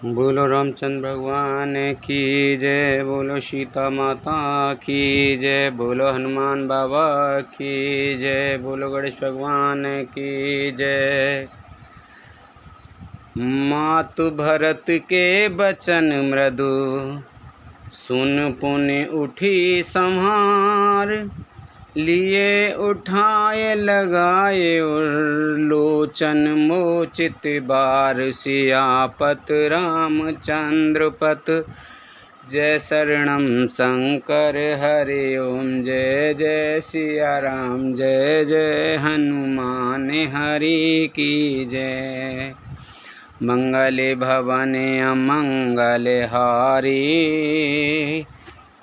बोलो रामचंद्र भगवान की जय, बोलो सीता माता की जय, बोलो हनुमान बाबा की जय, बोलो गणेश भगवान की जय। मातु भरत के बचन मृदु, सुन पुनि उठी संहार, लिए उठाए लगाए लोचन मोचित बार, सियापत रामचंद्र पत जय शरणम शंकर हरि ओम, जय जय सिया राम, जय जय हनुमान हरि की जय। मंगले भवने अमंगल हारी,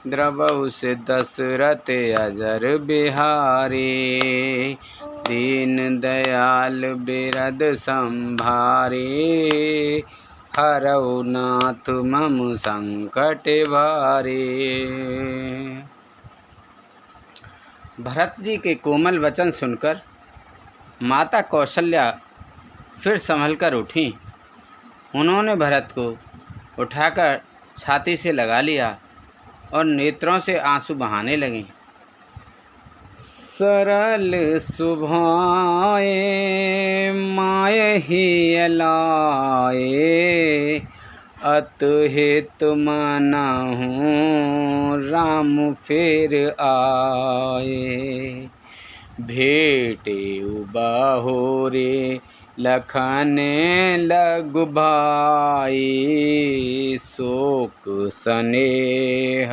द्रवहु से दशरथ अजर बिहारी, दीन दयाल बिरद संभारी, हरऊ नाथ मम संकट भारी। भरत जी के कोमल वचन सुनकर माता कौशल्या फिर संभलकर उठी। उन्होंने भरत को उठाकर छाती से लगा लिया और नेत्रों से आंसू बहाने लगी। सरल सुभाए माय ही लाए, अतहित मनहु राम फिर आए, भेटे बाहोरे लखन लघु भाई, शोक स्नेह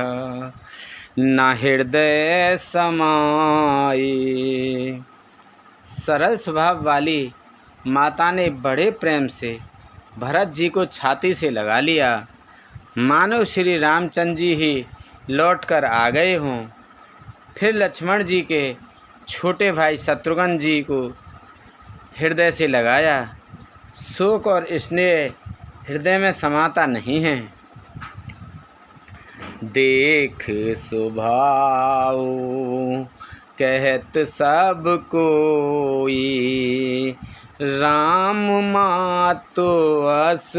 न हृदय समाई। सरल स्वभाव वाली माता ने बड़े प्रेम से भरत जी को छाती से लगा लिया, मानो श्री रामचंद्र जी ही लौट कर आ गए हों। फिर लक्ष्मण जी के छोटे भाई शत्रुघ्न जी को हृदय से लगाया। शोक और स्नेह हृदय में समाता नहीं है। देख स्वभाव कहत सब कोई, राम मातो अस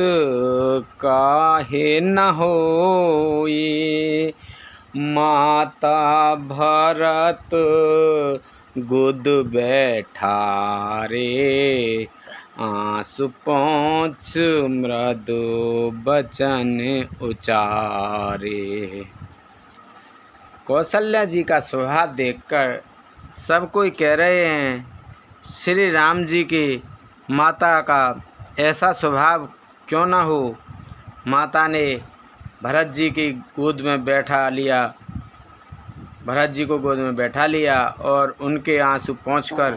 काहे न होई, माता भरत गुद बैठारे, आंसू पोंछ मृदु बचन उचारे। कौशल्या जी का स्वभाव देखकर सब कोई कह रहे हैं, श्री राम जी की माता का ऐसा स्वभाव क्यों ना हो। माता ने भरत जी की गोद में बैठा लिया, भरत जी को गोद में बैठा लिया और उनके आंसू पोंछकर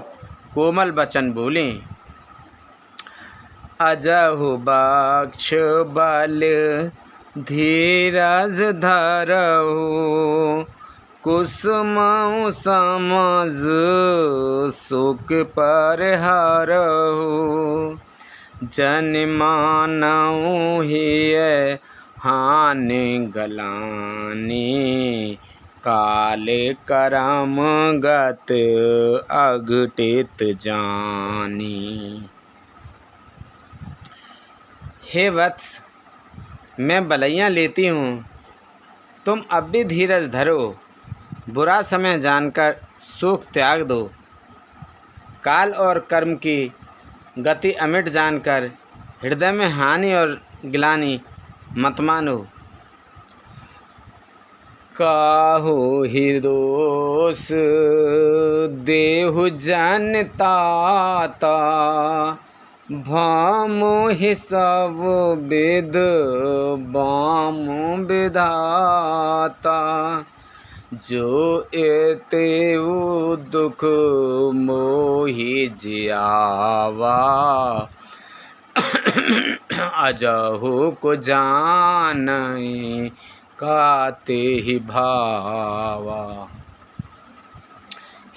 कोमल वचन बोले। अजहु बक्ष बल धीरज धरहु, कुसुमउ समझ सुख पर हरहु, जन मानऊ हिय हानि गलानी, काल करम गत अघटित जानी। हे वत्स, मैं बलैयाँ लेती हूँ, तुम अब भी धीरज धरो, बुरा समय जानकर शोक त्याग दो, काल और कर्म की गति अमिट जानकर हृदय में हानि और ग्लानि मत मानो। काहू ही दोष देहु जनताता, भामो ही सब विद बामो विधाता, जो एतेउ दुख मोहि जियावा, अजहु को जानई काते ही भावा।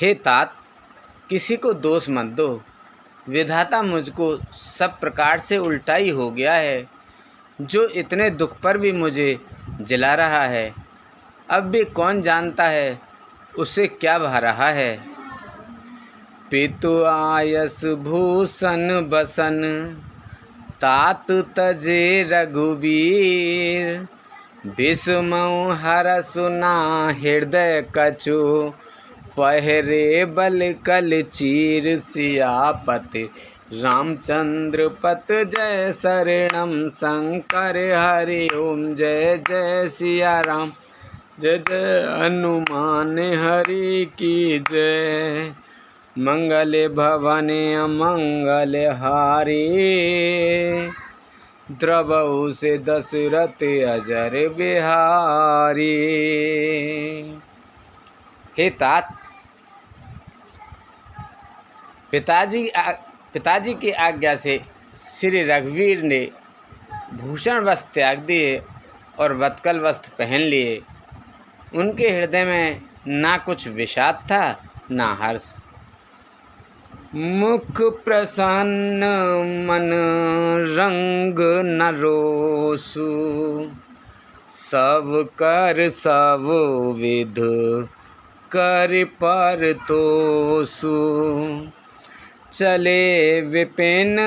हे तात, किसी को दोष मत दो, विधाता मुझको सब प्रकार से उल्टा ही हो गया है, जो इतने दुख पर भी मुझे जिला रहा है। अब भी कौन जानता है उसे क्या भा रहा है। पितु आयस भूषण बसन, तात तजे रघुबीर, बिस्मऊ हरसु ना हृदय कछु, पहरे बल कल चीर सियापति रामचंद्र पत जय शरणम शंकर हरि ओम जय जय सिया राम जय जय हनुमान हरि की जय। मंगल भवन अमंगल हारी, द्रवहु से दशरथ अजर बिहारी। हे तात, पिताजी की आज्ञा से श्री रघुवीर ने भूषण वस्त्र त्याग दिए और वत्कल वस्त्र पहन लिए। उनके हृदय में ना कुछ विषाद था ना हर्ष। मुख प्रसन्न मन रंग न रोसु, सब कर सब विध कर पर तोसु, चले विपिन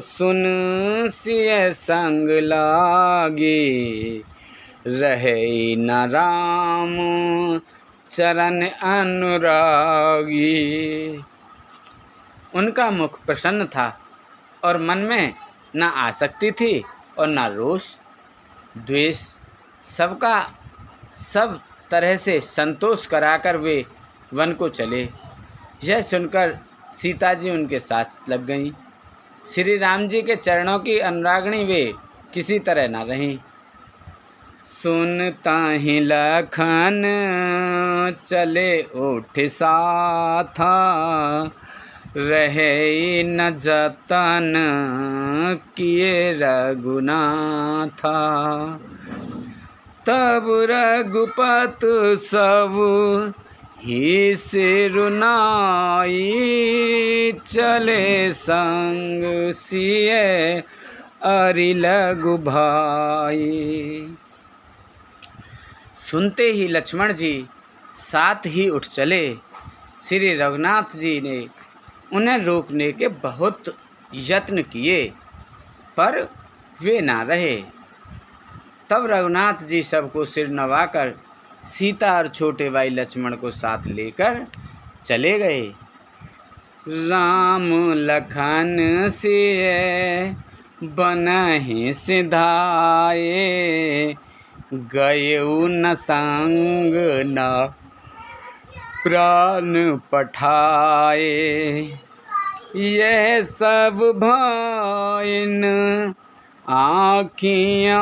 सुन सिय संग लागे, रहे न राम चरण अनुरागी। उनका मुख प्रसन्न था और मन में न आसक्ति थी और न रोष द्वेष। सबका सब तरह से संतोष कराकर वे वन को चले। यह सुनकर सीता जी उनके साथ लग गईं। श्री राम जी के चरणों की अनुरागिणी वे किसी तरह न रहीं। सुनता ही लखन चले उठ साथा, रहे न जतन किए रघुनाथा। तब रघुपत सब ही सिरुनाई, चले संग सिय अरि लघु भाई। सुनते ही लक्ष्मण जी साथ ही उठ चले। श्री रघुनाथ जी ने उन्हें रोकने के बहुत यत्न किए पर वे ना रहे। तब रघुनाथ जी सबको सिर नवाकर सीता और छोटे भाई लक्ष्मण को साथ लेकर चले गए। राम लखन सिय बनहि सिधाए, गयउ न संग न प्राण पठाए। यह सब भाइन आँखियाँ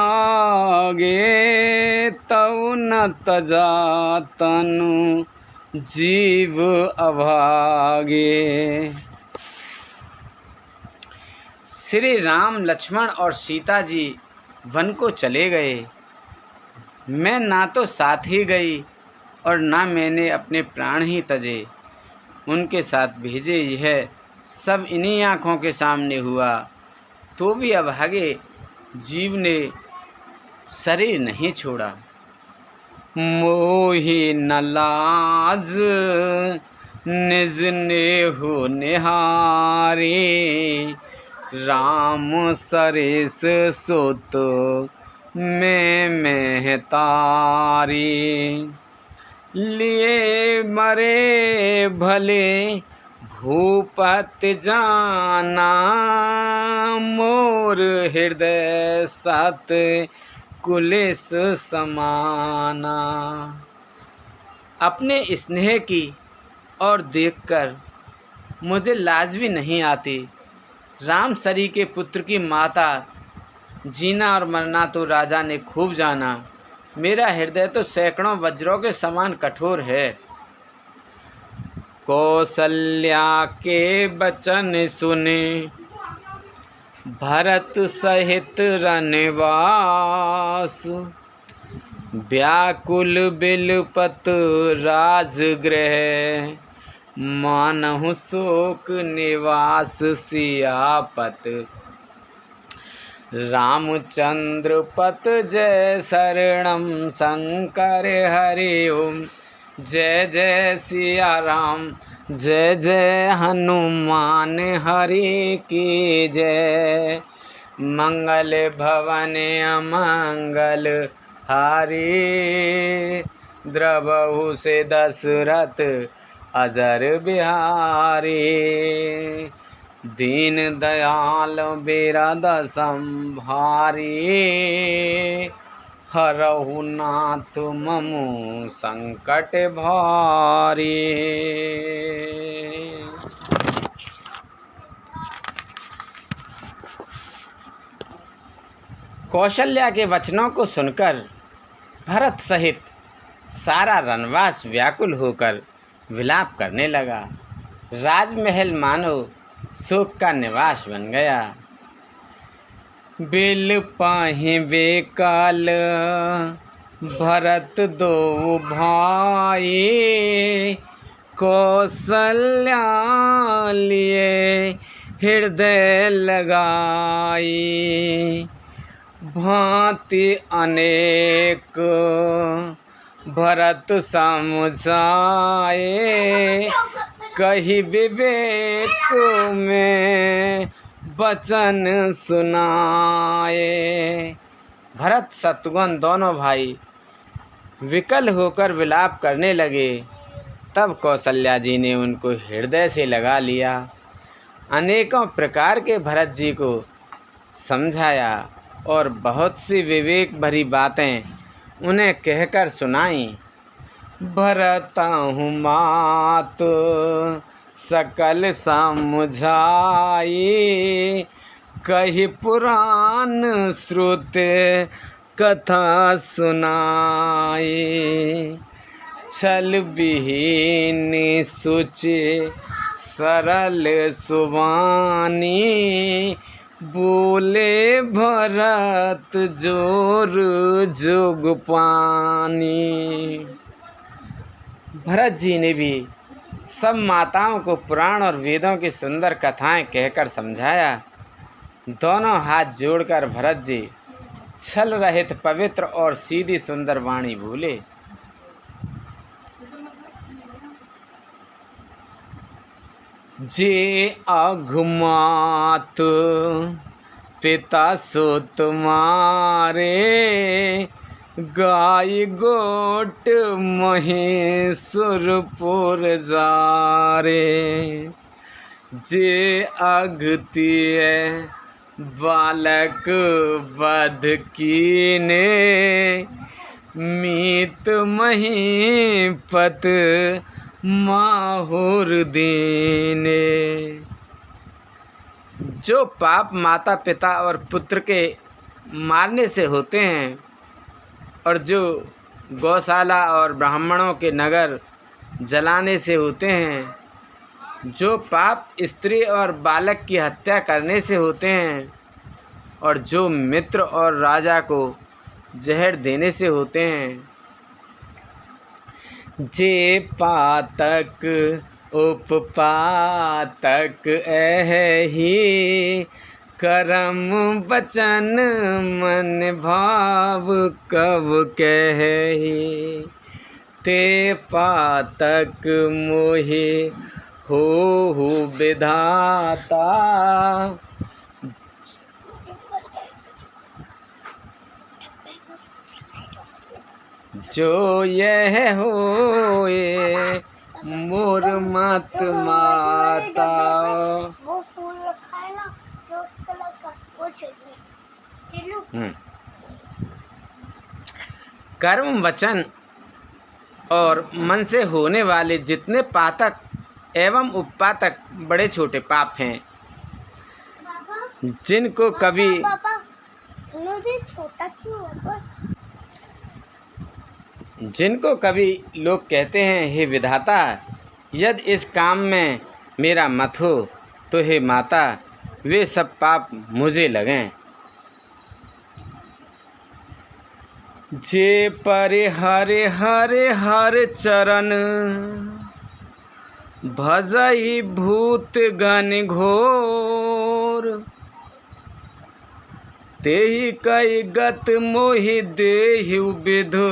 आगे, तऊ न तजा तनु जीव अभागे। श्री राम लक्ष्मण और सीता जी वन को चले गए। मैं ना तो साथ ही गई और ना मैंने अपने प्राण ही तजे। उनके साथ भेजे यह सब इन्हीं आँखों के सामने हुआ तो भी अभागे जीव ने शरीर नहीं छोड़ा। मोहि न लाज निज नेहु निहारी, राम सरेस सुत में महतारी। लिए मरे भले भूपति जाना, मोर हृदय सत कुलिस समाना। अपने स्नेह की और देखकर मुझे लाज भी नहीं आती। राम सरी के पुत्र की माता, जीना और मरना तो राजा ने खूब जाना। मेरा हृदय तो सैकड़ों वज्रों के समान कठोर है। कौसल्या के बचन सुने, भरत सहित रनवास। व्याकुल बिलपत राजगृह, मानहु शोक निवास सियापत। रामचंद्र पत जय शरणम शंकर हरि ओम जय जय सिया राम जय जय हनुमान हरि की जय। मंगल भवन अमंगल हारी, द्रवहु से दशरथ अजर बिहारी। दीन दयाल बिरद संभारी, हरहु नाथ ममु संकट भारी। कौशल्या के वचनों को सुनकर भरत सहित सारा रनवास व्याकुल होकर विलाप करने लगा। राजमहल मानो शोक का निवास बन गया। बिल पाहि बेकाल भरत दो भाई, कौशल्या लिए हृदय लगाई। भांति अनेक भरत समझाए, कही विवेक में वचन सुनाए। भरत शत्रुघ्न दोनों भाई विकल होकर विलाप करने लगे। तब कौशल्या जी ने उनको हृदय से लगा लिया। अनेकों प्रकार के भरत जी को समझाया और बहुत सी विवेक भरी बातें उन्हें कहकर सुनाई। भरताहु मात सकल समझाई, कही पुराण श्रुत कथा सुनाई। छल विहीन सुचि सरल सुवानी, बोले भरत जोर जोग पानी। भरत जी ने भी सब माताओं को पुराण और वेदों की सुंदर कथाएं कहकर समझाया। दोनों हाथ जोड़कर भरत जी छल रहित पवित्र और सीधी सुंदर वाणी बोले। जे अघमात पिता सो तुम्हारे, गाय गोट महेश्वरपुर जारे। जे अघतिय बालक वध कीने, मीत महीपत माहुर दीने। जो पाप माता पिता और पुत्र के मारने से होते हैं और जो गौशाला और ब्राह्मणों के नगर जलाने से होते हैं, जो पाप स्त्री और बालक की हत्या करने से होते हैं और जो मित्र और राजा को जहर देने से होते हैं। जे पातक उपपातक एहि, करम वचन मन भाव कब कहि। ते पातक मोहि होहु विधाता, जो यह होए मोर मत माता। वो फूल रखा है ना रोज कलर का, वो चाहिए। कर्म वचन और मन से होने वाले जितने पातक एवं उपपातक बड़े छोटे पाप हैं, जिनको कभी सुनो रे, छोटा क्यों है? जिनको कभी लोग कहते हैं हे विधाता, यदि इस काम में मेरा मत हो तो हे माता वे सब पाप मुझे लगें। जे परे हरे हरे हर चरण, भजई भूत गण घोर। तेहि कई गत मोहि देहु विधु,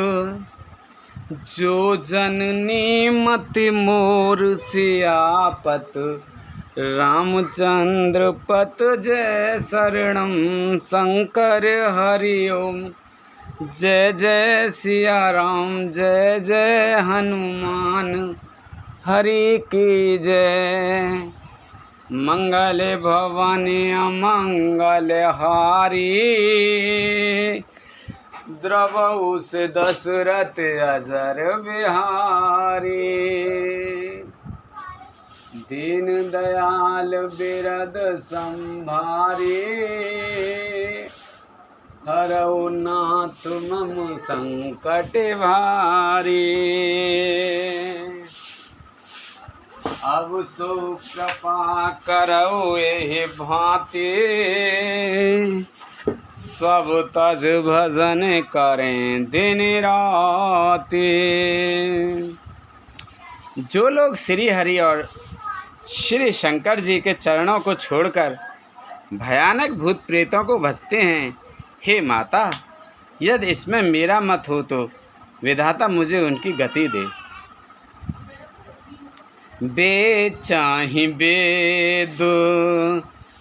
जो जननी मति मोर सियापत रामचंद्र पत जय शरणम शंकर हरि ओम। जय जय सिया राम जय जय हनुमान हरि की जय। मंगल भवानी अमंगल हारी द्रवहु से दशरथ अजर बिहारी। दीन दयाल बिरद संभारी हरऊ नाथ मम संकट भारी। अब सो कृपा करऊ एहि भांति सब तज भजन करें दिन राति। जो लोग श्री हरि और श्री शंकर जी के चरणों को छोड़कर भयानक भूत प्रेतों को भजते हैं, हे माता, यदि इसमें मेरा मत हो तो विधाता मुझे उनकी गति दे। बेचाहि वेद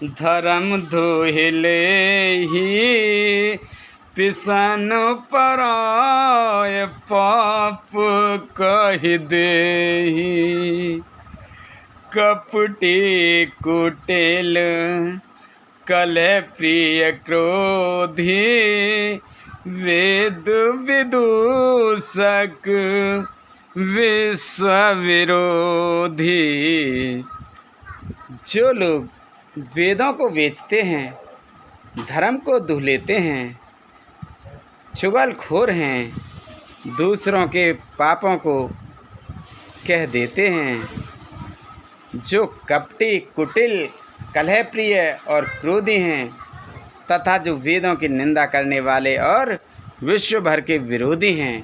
धर्म धोहिले ही पिसन पराय पाप कहि देहि। कपटी कुटिल कलह प्रिय क्रोधी वेद विदूषक विश्व विरोधी। जो लोग वेदों को बेचते हैं, धर्म को दुह लेते हैं, चुगलखोर हैं, दूसरों के पापों को कह देते हैं, जो कपटी कुटिल कलह प्रिय और क्रोधी हैं तथा जो वेदों की निंदा करने वाले और विश्व भर के विरोधी हैं।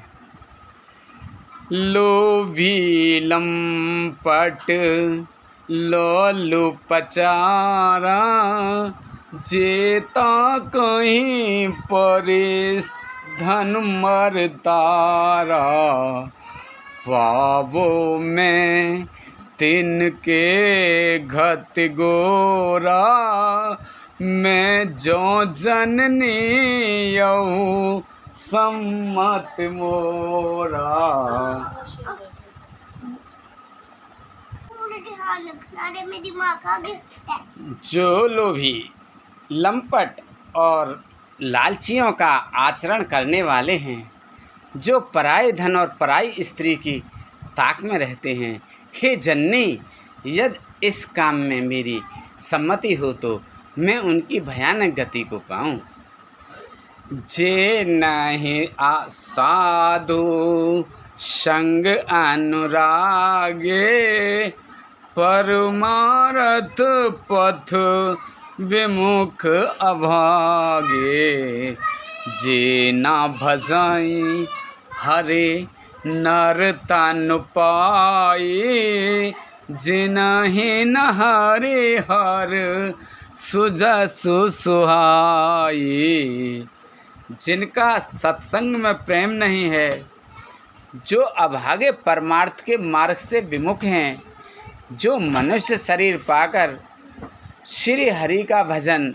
लोभी लंपट लोलुपचारा जेता कहीं परिस धन मर तारा। पावो में तिनके घत गोरा मैं जो जननी यहूँ सम्मत मोरा। मेरी माँ का गिफ्ट है। जो लोभी लंपट और लालचियों का आचरण करने वाले हैं, जो पराये धन और पराई स्त्री की ताक में रहते हैं, हे जननी, यदि इस काम में मेरी सम्मति हो तो मैं उनकी भयानक गति को पाऊं। जे नहीं साधु संग अनुरागे परमारथ पथ विमुख अभागे। जे ना भजाई हरे नर तन पाई जिनहि न हरे हर सुजसु सुहाई। जिनका सत्संग में प्रेम नहीं है, जो अभागे परमार्थ के मार्ग से विमुख हैं, जो मनुष्य शरीर पाकर श्री हरि का भजन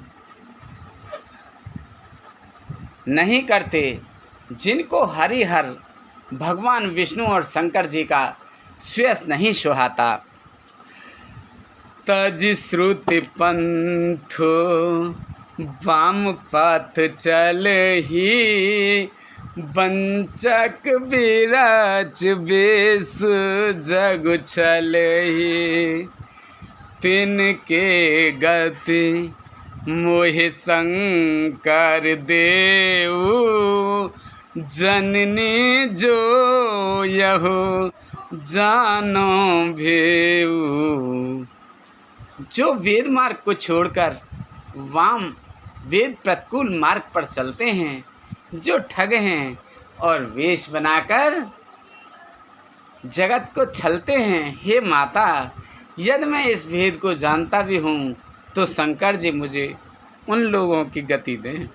नहीं करते, जिनको हरिहर भगवान विष्णु और शंकर जी का श्रेयस नहीं सुहाता, तज श्रुति पंथ वाम पथ चल ही बंचक बिरच बेस जग छल ही। तिनके गति मोहि शंकर देऊ जननी जो यहो जानो भेऊ। जो वेद मार्ग को छोड़कर वाम वेद प्रतिकूल मार्ग पर चलते हैं, जो ठग हैं और वेश बनाकर जगत को छलते हैं, हे माता, यदि मैं इस भेद को जानता भी हूँ तो शंकर जी मुझे उन लोगों की गति दें।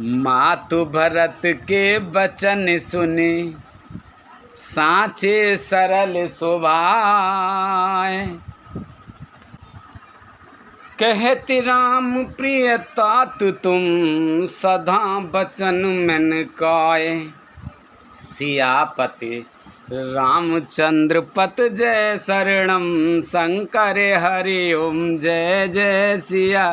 मातु भरत के बचन सुने साँचे सरल सुभाए। कहति राम प्रिय तात तुम सदा बचन मन काए। सियापति रामचंद्र पत जय शरणम शंकर हरि ओम जय जय सिया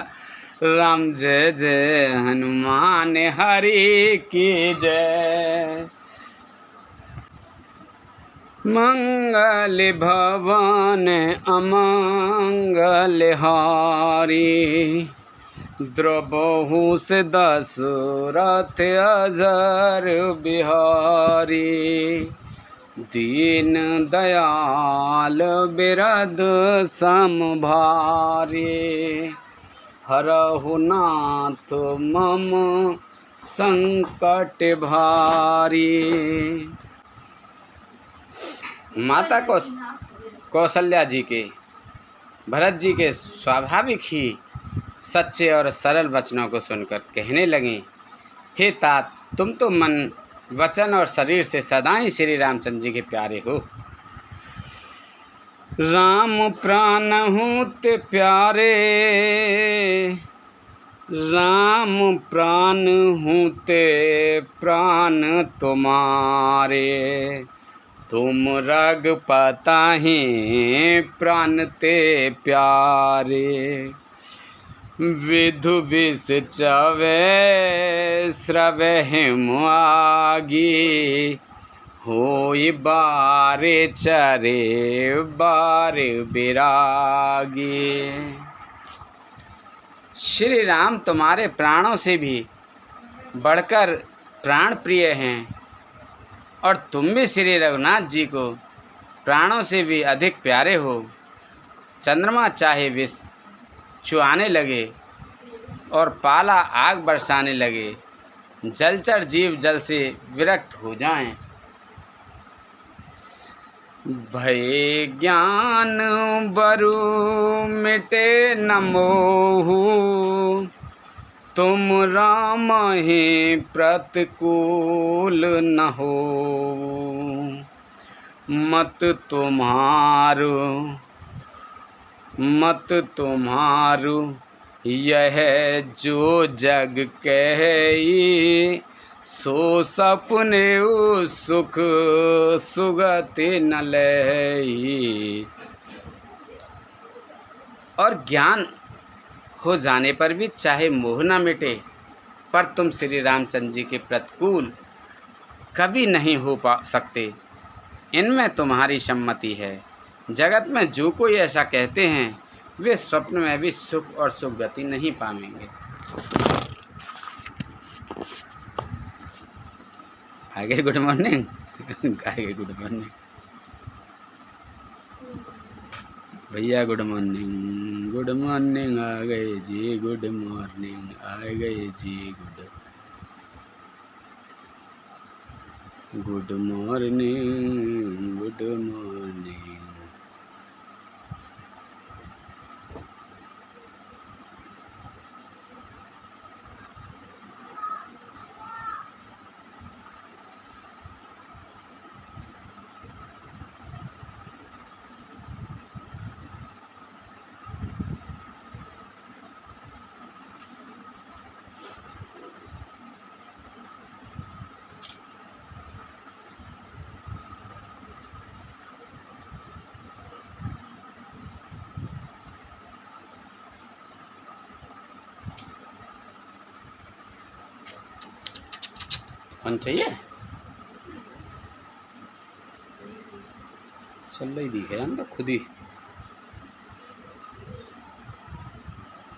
राम जय जय हनुमान हरि की जय। मंगल भवन अमंगल हारी द्रबहु से दशरथ अजर बिहारी। दीन दयाल बिरद सम भारी हरहु नाथ मम संकट भारी। माता कौशल्या जी के भरत जी के स्वाभाविक ही सच्चे और सरल वचनों को सुनकर कहने लगीं, हे तात, तुम तो मन वचन और शरीर से सदा ही श्री रामचंद्र जी के प्यारे हो। राम प्राण हूँ ते प्यारे, राम प्राण हूँ ते प्राण तुम्हारे। तुम रघुपता ही प्राण ते प्यारे। विधु विष चवे स्रवे हिमागी होई बारे चरे बारे बिरागी। श्री राम तुम्हारे प्राणों से भी बढ़कर प्राण प्रिय हैं और तुम भी श्री रघुनाथ जी को प्राणों से भी अधिक प्यारे हो। चंद्रमा चाहे विष चुआने लगे और पाला आग बरसाने लगे, जलचर जीव जल से विरक्त हो जाएं। भय ज्ञान बरु मिटे न मोहु, तुम राम ही प्रतिकूल न हो। मत तुम्हारो यह जो जग कही, सो सपने सुख सुगति न लही। और ज्ञान हो जाने पर भी चाहे मोह न मिटे, पर तुम श्री रामचंद्र जी के प्रतिकूल कभी नहीं हो सकते, इनमें तुम्हारी सम्मति है। जगत में जो कोई ऐसा कहते हैं वे स्वप्न में भी सुख और सुगति नहीं पाएंगे। आगे गुड मॉर्निंग आगे गुड मॉर्निंग भैया गुड मॉर्निंग आ गए जी, गुड मॉर्निंग आ गए जी, गुड मॉर्निंग गुड मॉर्निंग। कौन चाहिए? चल रही दिखे हम तो खुद ही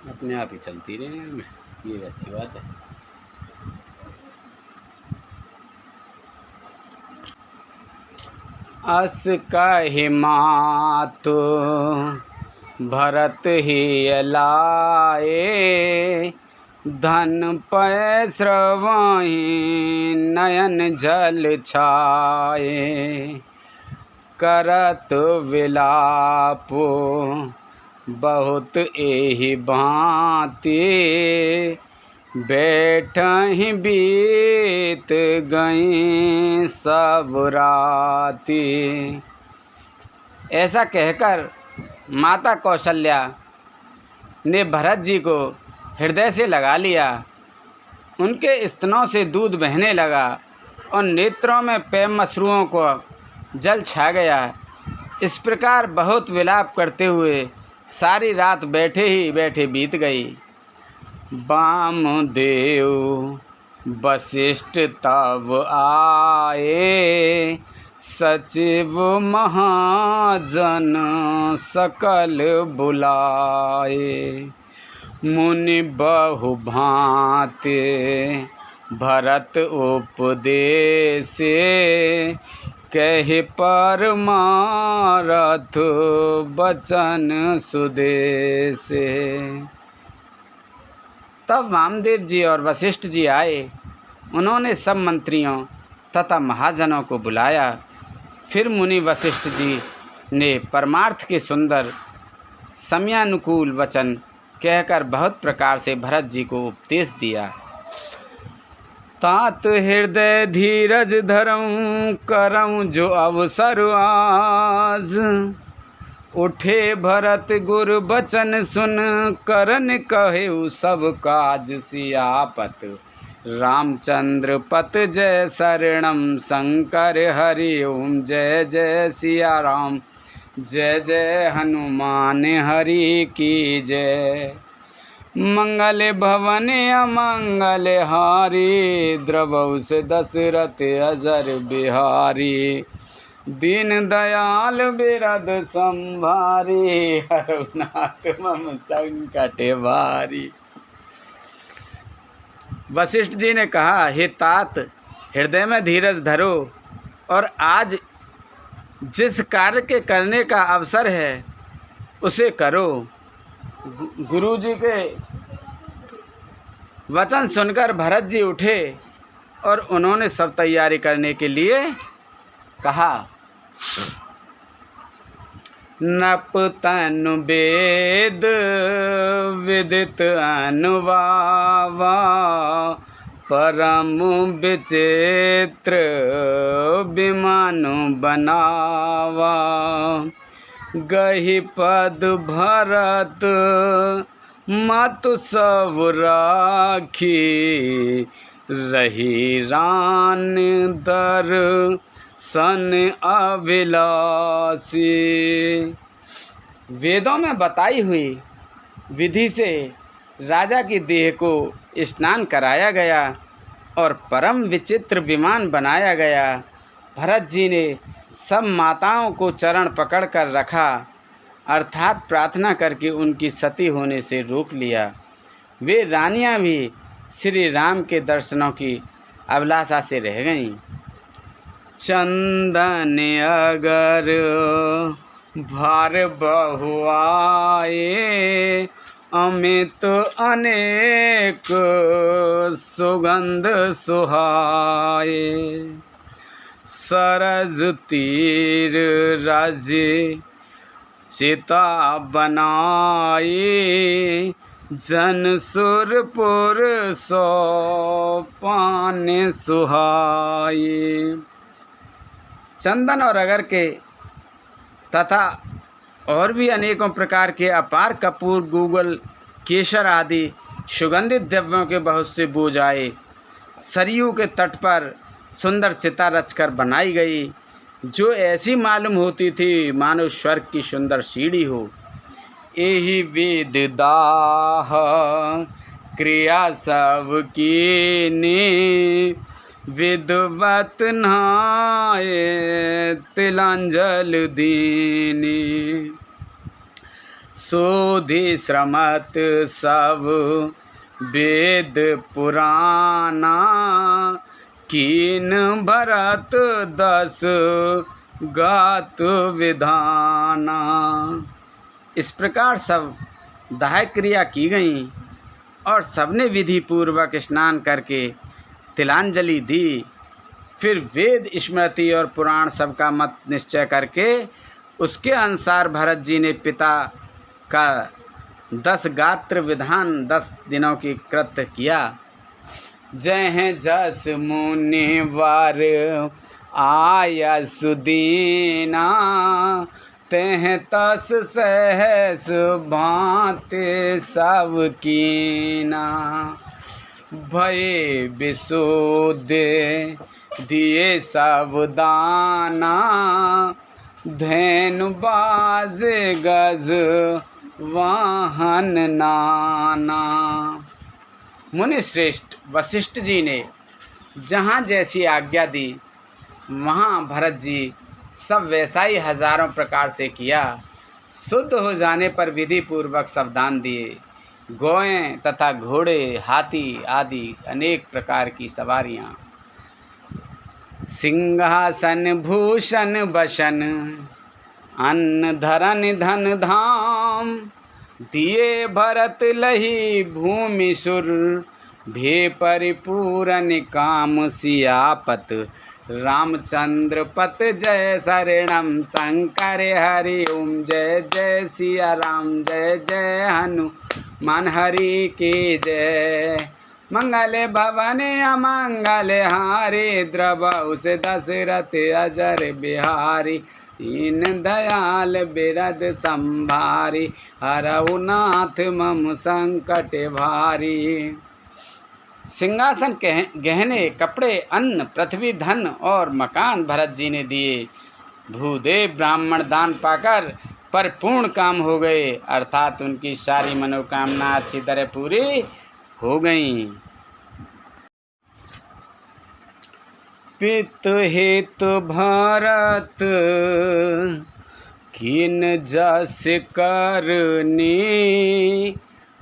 अपने आप ही चलती रहे, ये अच्छी बात है। अस कहि मातु भरत ही लाए, धन पै श्रवहि नयन जल छाए। करत विलाप बहुत एहि भांति, बैठहि बीत गई सब राती। ऐसा कहकर माता कौशल्या ने भरत जी को हृदय से लगा लिया। उनके स्तनों से दूध बहने लगा और नेत्रों में प्रेम अश्रुओं को जल छा गया। इस प्रकार बहुत विलाप करते हुए सारी रात बैठे ही बैठे बीत गई। वामदेव वशिष्ठ तब आए, सचिव महाजन सकल बुलाए। मुनि बहु भांति भरत उपदेसे, कहे परमारथ बचन सुदेसे। तब वामदेव जी और वशिष्ठ जी आए। उन्होंने सब मंत्रियों तथा महाजनों को बुलाया। फिर मुनि वशिष्ठ जी ने परमार्थ के सुंदर समयानुकूल वचन कहकर बहुत प्रकार से भरत जी को उपदेश दिया। तात हृदय धीरज धरऊं, करऊं जो अवसर आज। उठे भरत गुरु बचन सुन, करन कहेउ सब काज। सियापत रामचंद्र पत जय शरणम, शंकर हरि ओम जय जय सिया राम। जय जय हनुमान हरि की जय। मंगल भवन अमंगल हारी, द्रवौ से दशरथ अजर बिहारी। दीन दयाल बिरद संभारी, हरनाथ मम संकट भारी। वशिष्ठ जी ने कहा, हे तात, हृदय में धीरज धरो और आज जिस कार्य के करने का अवसर है उसे करो। गुरु जी के वचन सुनकर भरत जी उठे और उन्होंने सब तैयारी करने के लिए कहा। नप तनु वेद विदित अनुवावा, परम विचित्र विमानु बनावा। गहि पद भरत मातु सब राखी, रही रान दर सन अभिलाषी। वेदों में बताई हुई विधि से राजा की देह को स्नान कराया गया और परम विचित्र विमान बनाया गया। भरत जी ने सब माताओं को चरण पकड़कर रखा, अर्थात प्रार्थना करके उनकी सती होने से रोक लिया। वे रानियां भी श्री राम के दर्शनों की अभिलाषा से रह गईं। चंदन अगर भार बहुआए, अमित अनेक सुगंध सुहाए। सरज तीर राज्य चिता बनाए, जन सुरपुर सो पान सुहाए। चंदन और अगर के तथा और भी अनेकों प्रकार के अपार कपूर, गूगल, केसर आदि सुगंधित द्रव्यों के बहुत से बोझ आए। सरयू के तट पर सुंदर चिता रचकर बनाई गई, जो ऐसी मालूम होती थी मानो स्वर्ग की सुंदर सीढ़ी हो। एहि वेद दाह क्रिया सब कीनी, विद्वत नहाए तिलांजल दीनी। सोधि श्रमत सब वेद पुराना, कीन भरत दस गात विधाना। इस प्रकार सब दाह क्रिया की गई और सबने विधि पूर्वक स्नान करके तिलांजलि दी। फिर वेद, स्मृति और पुराण सबका मत निश्चय करके उसके अनुसार भरत जी ने पिता का 10 गात्र विधान 10 दिनों की कृत्य किया। जय जस मुनिवर आया सुदीना, तेह तस सहस भांति सब कीना। भये विशुद्ध दिए सावधाना, धैनु बाज गज वाहन नाना। मुनि श्रेष्ठ वशिष्ठ जी ने जहाँ जैसी आज्ञा दी वहाँ भरत जी सब वैसा ही हजारों प्रकार से किया। शुद्ध हो जाने पर विधि पूर्वक सावधान दिए। गौएं तथा घोड़े, हाथी आदि अनेक प्रकार की सवारियाँ, सिंहासन भूषण बसन, अन्न धरन धन धाम, दिए भरत लही भूमि सुर, भे परिपूरन काम। सियापत रामचंद्र पत जय शरणम, शंकर हरि ओम जय जय सिया राम, जय जय हनुमान हरि की जय। मंगल भवन अमंगल हारी, द्रवहु से दशरथ अजर बिहारी। दीन दयाल बिरद संभारी, हरहु नाथ मम संकट भारी। सिंहासन गहने, कपड़े, अन्न, पृथ्वी, धन और मकान भरत जी ने दिए। भूदेव ब्राह्मण दान पाकर परिपूर्ण काम हो गए, अर्थात उनकी सारी मनोकामना अच्छी तरह पूरी हो गई। पित हित भरत किन जस करनी,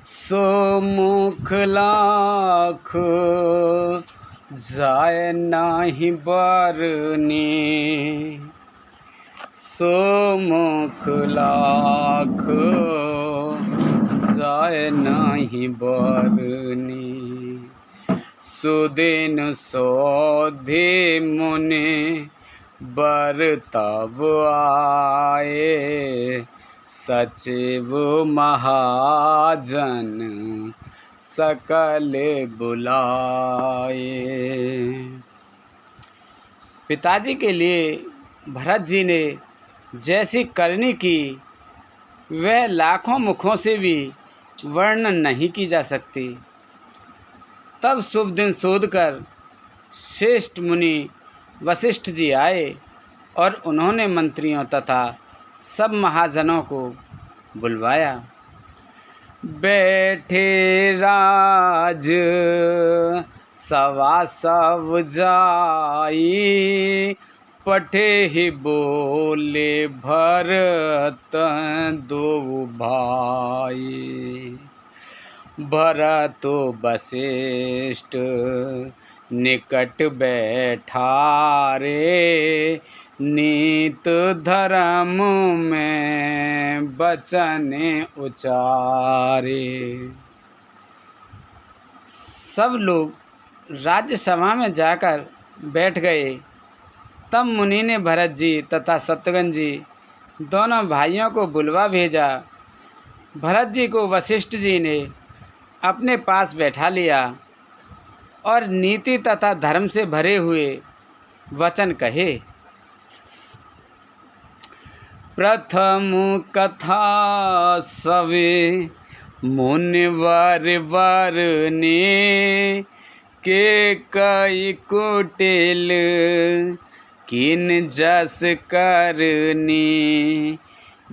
सो मुख लाख जाय नाही बरनी। सो मुख लाख जाय नाही बरनी। सुदिन सोधे मुनि बर तब आए, सचिव महाजन सकल बुलाए। पिताजी के लिए भरत जी ने जैसी करनी की वह लाखों मुखों से भी वर्णन नहीं की जा सकती। तब शुभ दिन शोधकर श्रेष्ठ मुनि वशिष्ठ जी आए और उन्होंने मंत्रियों तथा सब महाजनों को बुलवाया। बैठे राज सवा सब जाई, पठे ही बोले भरत दो भाई। भरत वशिष्ठ निकट बैठारे, नीत धर्म में वचन उचारे। सब लोग राज्यसभा में जाकर बैठ गए। तब मुनि ने भरत जी तथा शत्रुघ्न जी दोनों भाइयों को बुलवा भेजा। भरत जी को वशिष्ठ जी ने अपने पास बैठा लिया और नीति तथा धर्म से भरे हुए वचन कहे। प्रथम कथा सवे मुनिवर वरने, के कई कुटिल किन जस करनी।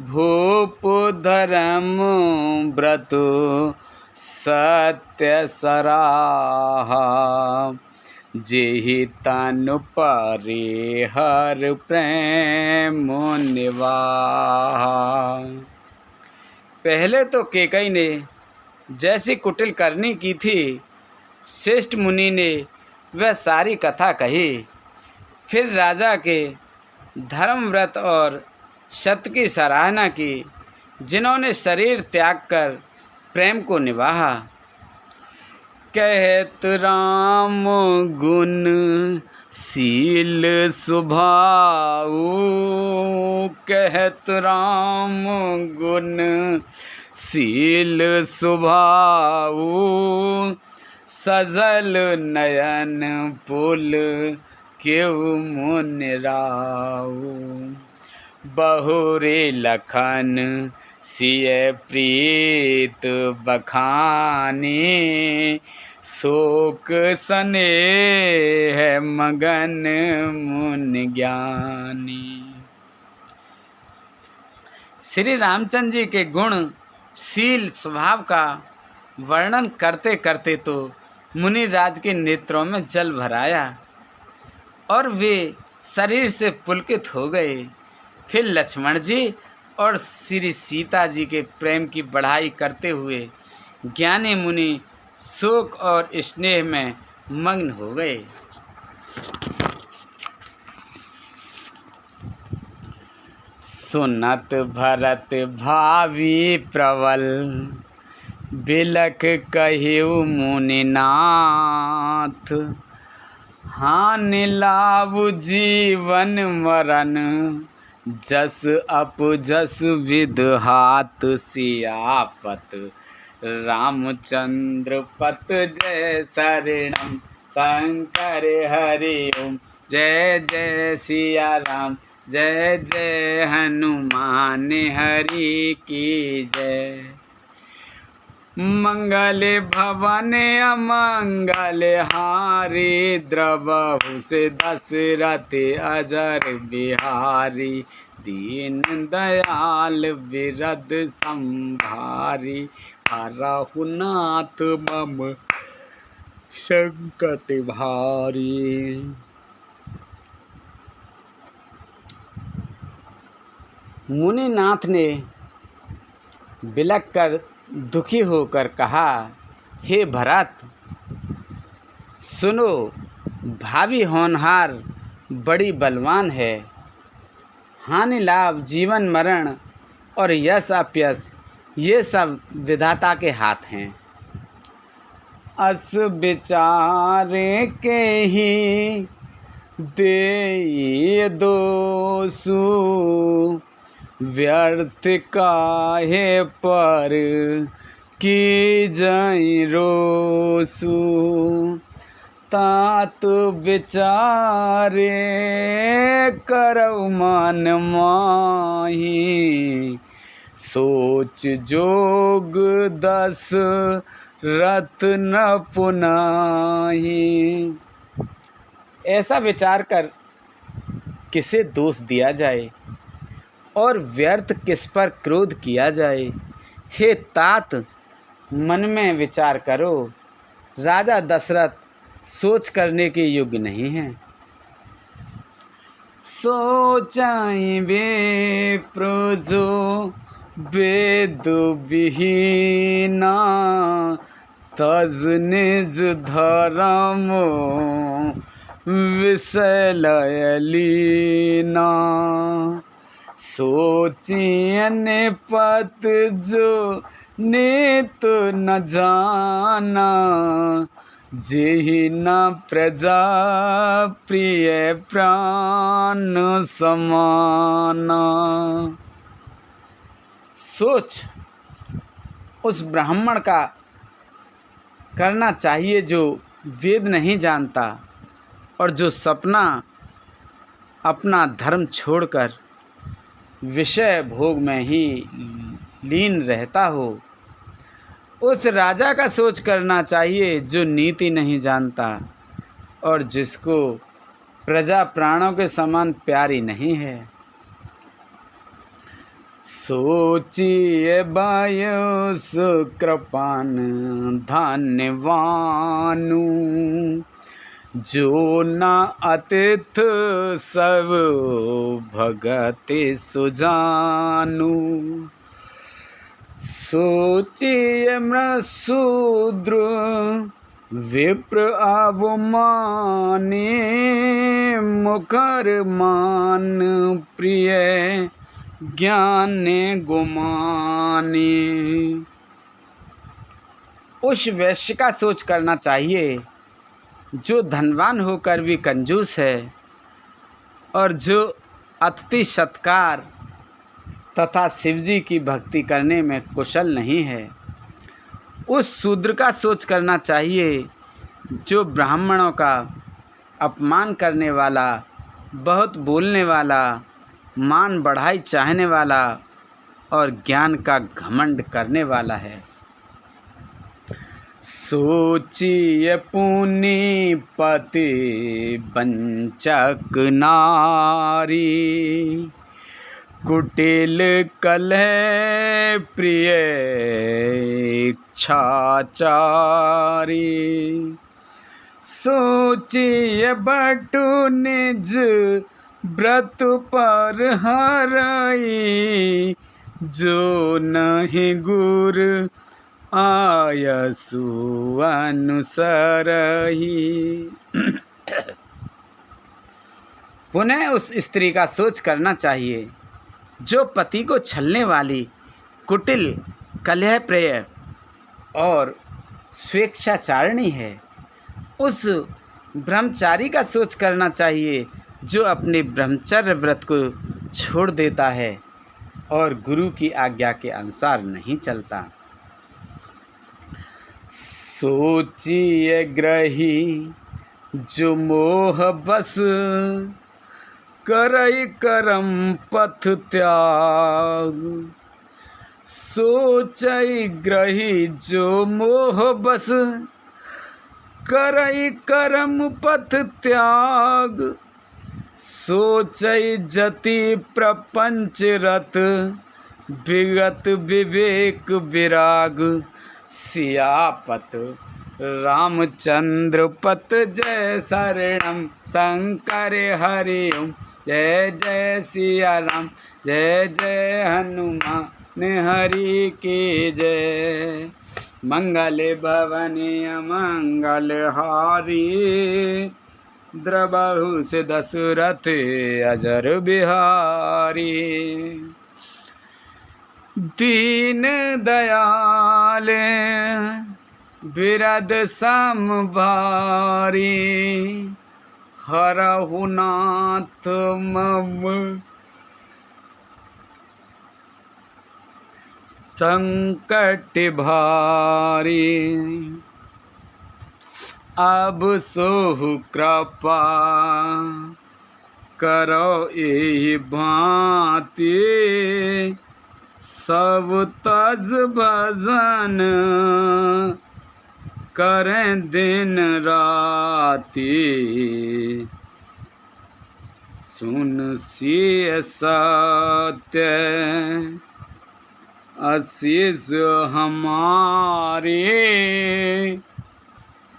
भूप धर्म व्रत सत्य सराहा, जेहि तनु परे हर प्रेम निवाहा। पहले तो केकई ने जैसी कुटिल करनी की थी, श्रेष्ठ मुनि ने वह सारी कथा कही। फिर राजा के धर्म व्रत और सत्य की सराहना की, जिन्होंने शरीर त्याग कर प्रेम को निभाहा। कहत राम गुण शील स्वभाव कहत राम गुण, शील स्वभाव सजल नयन पुल केहु मुनि राऊ। बहुरे लखन सिय प्रीत बखानी, शोक स्नेह मगन मुनि ज्ञानी। श्री रामचंद्र जी के गुण शील स्वभाव का वर्णन करते करते तो मुनिराज के नेत्रों में जल भर आया और वे शरीर से पुलकित हो गए। फिर लक्ष्मण जी और श्री सीता जी के प्रेम की बढ़ाई करते हुए ज्ञानी मुनि शोक और स्नेह में मग्न हो गए। सुनत भरत भावी प्रबल, बिलख कहिउ मुनिनाथ। हानि लाभ जीवन मरण, जस अपजस विदहात। सियापत रामचंद्र पत जय शरणम, शंकर हरि ओम। जय जय सिया राम, जय जय हनुमान हरि की जय। मंगल भवन अमंगल हारी, द्रवहु से दशरथ अजर बिहारी। दीन दयाल बिरद संभारी, हरहु नाथ मम संकट भारी। मुनिनाथ ने बिलख कर दुखी होकर कहा, हे भरत सुनो, भावी होनहार बड़ी बलवान है। हानि लाभ जीवन मरण और यश अपयश ये सब विधाता के हाथ हैं। अस विचारे के ही दे दोसु, व्यर्थ काहे पर की जई रोसु। तात विचारे करौ मन माही, सोच जोग दस रत न पुनाही। ऐसा विचार कर किसे दोष दिया जाए और व्यर्थ किस पर क्रोध किया जाए। हे तात मन में विचार करो, राजा दशरथ सोच करने के योग्य नहीं हैं। सोचाई वे प्रोजो वेद विहीना, तज निज धर्म विषय लयलीना। सोचियन पत जो नित न जाना, जेहि न प्रजा प्रिय प्राण समाना। सोच उस ब्राह्मण का करना चाहिए जो वेद नहीं जानता और जो सपना अपना धर्म छोड़कर विषय भोग में ही लीन रहता हो। उस राजा का सोच करना चाहिए जो नीति नहीं जानता और जिसको प्रजा प्राणों के समान प्यारी नहीं है। सोचिए वायु सुकृपान धन्यवानु, जो न अतिथ सब भगति सुजानु। सोचिए मृशूद्र विप्र अवमानी, मुखर मान प्रिय ज्ञान गुमानी। उस वैश्य का सोच करना चाहिए जो धनवान होकर भी कंजूस है और जो अतिथि सत्कार तथा शिवजी की भक्ति करने में कुशल नहीं है, उस शूद्र का सोच करना चाहिए जो ब्राह्मणों का अपमान करने वाला, बहुत बोलने वाला, मान बढ़ाई चाहने वाला और ज्ञान का घमंड करने वाला है। सोचिए पुनि पति वंचक नारी, कुटिल कलह प्रिय इच्छाचारी। सोचिए बटु निज व्रत पर हरई, जो नहीं गुर आयसु अनुसरही। पुनः उस स्त्री का सोच करना चाहिए जो पति को छलने वाली, कुटिल, कलह प्रिय और स्वेच्छाचारिणी है। उस ब्रह्मचारी का सोच करना चाहिए जो अपने ब्रह्मचर्य व्रत को छोड़ देता है और गुरु की आज्ञा के अनुसार नहीं चलता। सोचिए ग्रही जो मोह बस, करई करम पथ त्याग। सोचई ग्रही जो मोह बस, करई करम पथ त्याग। सोचई जति प्रपंच रत, विगत विवेक विराग। सियापत रामचंद्र पत जय शरणम शंकर हरि ओम। जय जय सिया राम, जय जय हनुमान हरि की जय। मंगल भवन मंगल हारी, द्रबहु से दशरथ अजर बिहारी। दीन दयाल बिरद सम भारी, हरहु नाथ मम संकट भारी। अब सोहु कृपा करो एहि भांति, सब तज भजन करें दिन राति। सुन सिय सत्य आशीष हमारे,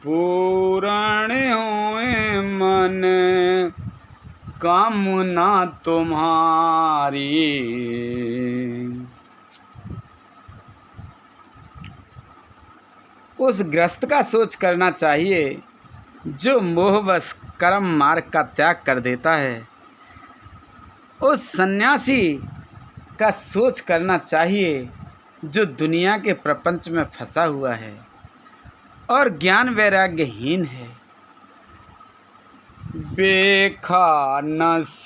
पूर्ण होए मन कामना तुम्हारी। उस ग्रस्त का सोच करना चाहिए जो मोहवश कर्म मार्ग का त्याग कर देता है। उस सन्यासी का सोच करना चाहिए जो दुनिया के प्रपंच में फंसा हुआ है और ज्ञान वैराग्यहीन है। बेखानस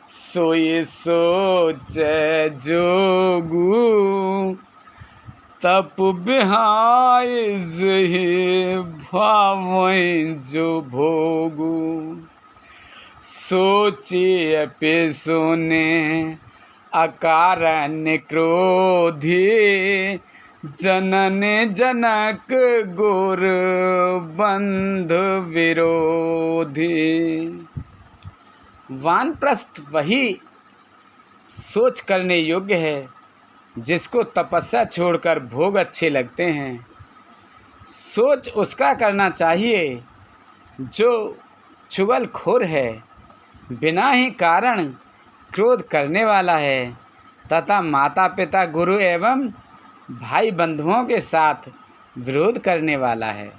सोए सोचे जोगू, तप बिहाय जहि भावें जो भोगू। सोचिए पे सोने अकारण क्रोधी, जनन जनक गुर बंध विरोधी। वानप्रस्थ वही सोच करने योग्य है जिसको तपस्या छोड़कर भोग अच्छे लगते हैं। सोच उसका करना चाहिए जो चुगलखोर है, बिना ही कारण क्रोध करने वाला है तथा माता पिता गुरु एवं भाई बंधुओं के साथ विरोध करने वाला है।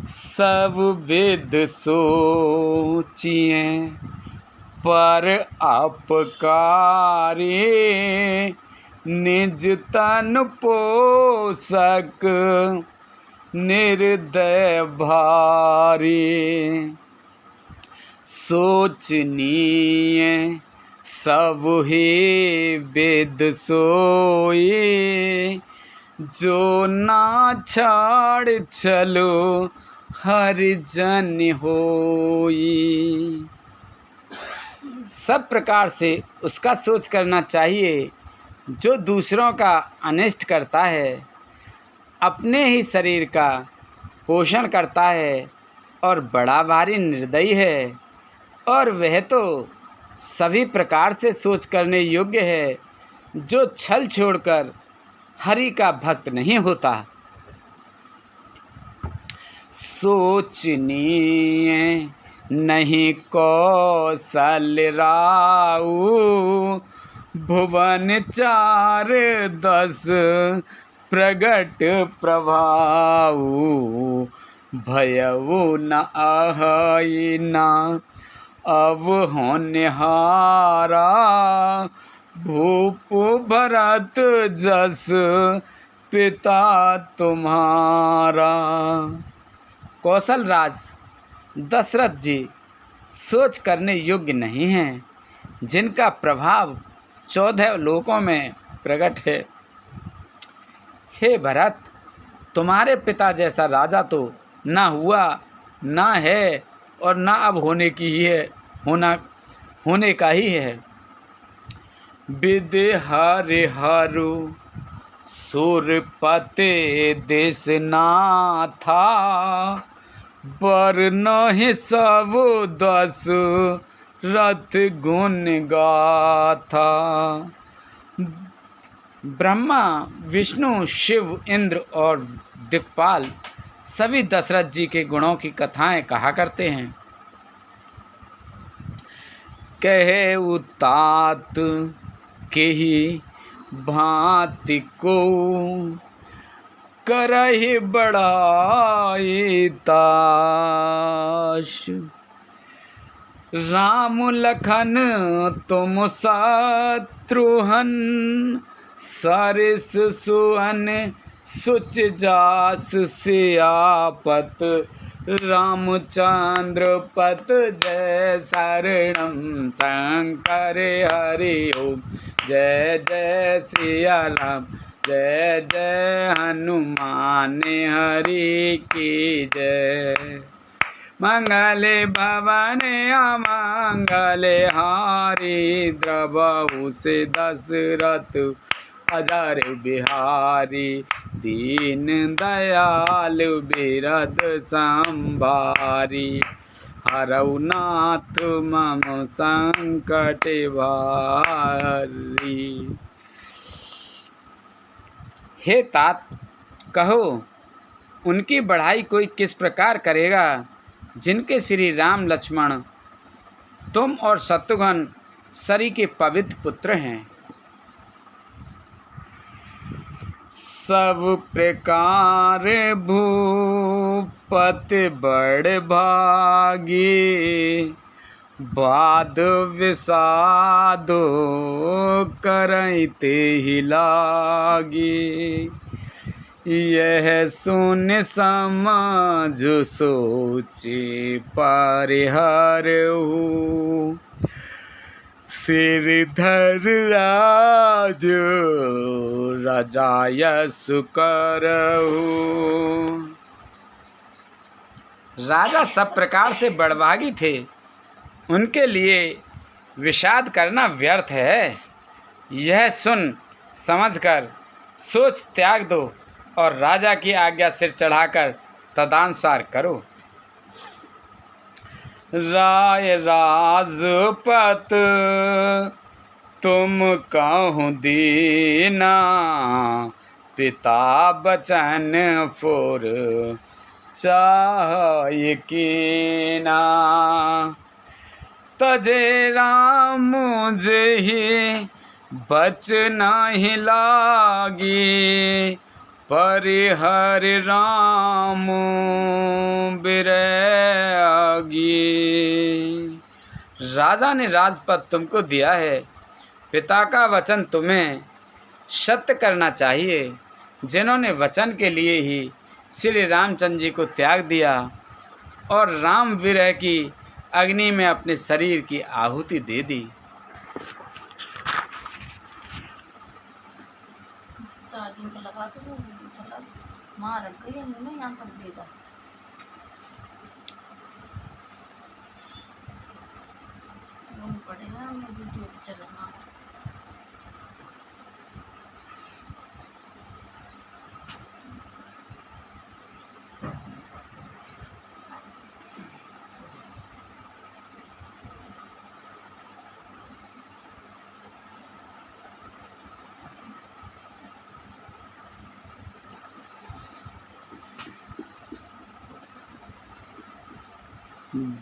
सब वेद सोचिए पर अपकारी, निज तन पोषक निर्दय भारी। सोचनीय सब ही वेद सोई, जो ना छाड़ चलो हरिजन होई। सब प्रकार से उसका सोच करना चाहिए जो दूसरों का अनिष्ट करता है, अपने ही शरीर का पोषण करता है और बड़ा भारी निर्दयी है, और वह तो सभी प्रकार से सोच करने योग्य है जो छल छोड़कर हरि का भक्त नहीं होता। सोचनीय नहीं कौशल राऊ, भुवन 4-10 प्रगट प्रभाऊ। भयऊ न आहई न अब होनहारा, भूप भरत जस पिता तुम्हारा। कौशल राज दशरथ जी सोच करने योग्य नहीं हैं, जिनका प्रभाव 14 लोकों में प्रकट है। हे भरत, तुम्हारे पिता जैसा राजा तो ना हुआ, ना है और ना अब होने की ही है, होने का ही है। विदे हरिहरु सुरपते देश नाथा, बरनहि सब 10 रथ गुण गाथा। ब्रह्मा, विष्णु, शिव, इंद्र और दिक्पाल सभी दशरथ जी के गुणों की कथाएं कहा करते हैं। कहे उतात के ही भांति को, करहि बड़ाई ताश। राम लखन तुम शत्रुहन, सरिस सुअन सुच जास सियापत। रामचंद्र पत जय शरणम शंकर हरि ओम। जय जय सिया राम, जय जय हनुमान हरि की जय। मंगले भवन अमंगले हारी, द्रवहु से दशरथ अजर बिहारी। दीन दयाल बिरद संभारी, हरऊ नाथ मम संकट भारी। हे तात, कहो उनकी बढ़ाई कोई किस प्रकार करेगा, जिनके श्री राम लक्ष्मण तुम और शत्रुघ्न सरी के पवित्र पुत्र हैं। सब प्रकार भूपति बड़ भागी, बाद विषादो करते ही लागी। यह सुन समझ सोचे परिहरहु, श्रीधर राज राजायस करहु। राजा सब प्रकार से बड़भागी थे, उनके लिए विषाद करना व्यर्थ है। यह सुन समझकर सोच त्याग दो और राजा की आज्ञा सिर चढ़ाकर तदनुसार करो। राय राजपत तुम कहूँ दीना, पिता बचन फुर चाहे कीना। तजे राम जेहि बचना ही लागी, परिहर राम बिरगी। राजा ने राजपद तुमको दिया है, पिता का वचन तुम्हें सत्य करना चाहिए। जिन्होंने वचन के लिए ही श्री रामचंद्र जी को त्याग दिया और राम विरह की अग्नि में अपने शरीर की आहुति दे दी। चार्जिंग पर लगा के वो चला मार अट गई है यहाँ तक ले जा। पड़ेगा वीडियो चलना।